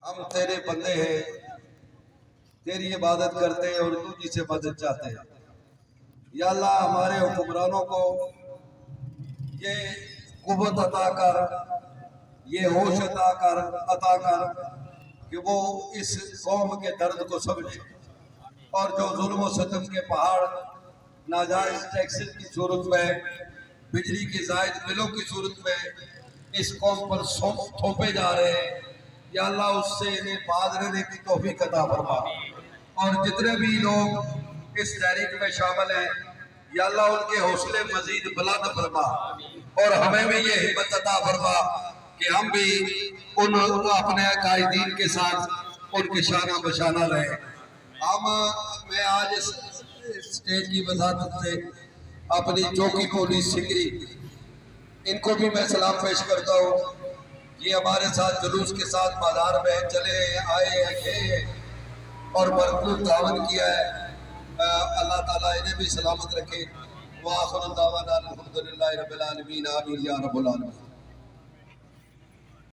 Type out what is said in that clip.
ہم تیرے بندے ہیں، تیری عبادت کرتے ہیں اور تجھ سے مدد چاہتے ہیں۔ یا اللہ ہمارے حکمرانوں کو یہ قوت عطا کر، یہ ہوش عطا کر کہ وہ اس قوم کے درد کو سمجھے، اور جو ظلم و ستم کے پہاڑ ناجائز ٹیکسز کی صورت میں، بجلی کی زائد بلوں کی صورت میں اس قوم پر تھوپے جا رہے ہیں، یا اللہ اس سے انہیں باز رہنے کی توفیق عطا فرما، اور جتنے بھی لوگ اس تحریک میں شامل ہیں یا اللہ ان کے حوصلے مزید بلند فرما، اور ہمیں بھی یہ ہمت عطا فرما کہ ہم بھی ان اپنے قائدین کے ساتھ ان کے شانہ بشانہ رہیں۔ میں آج اس اسٹیج کی وضاحت سے اپنی چوکی پولیس سنگری ان کو بھی میں سلام پیش کرتا ہوں۔ یہ ہمارے ساتھ جلوس کے ساتھ بازار میں چلے آئے ہیں اور بھرپور تعاون کیا ہے۔ اللہ تعالیٰ انہیں بھی سلامت رکھے۔ وآخر دعوانا الحمدللہ رب العالمین، آمین یا رب العالمین۔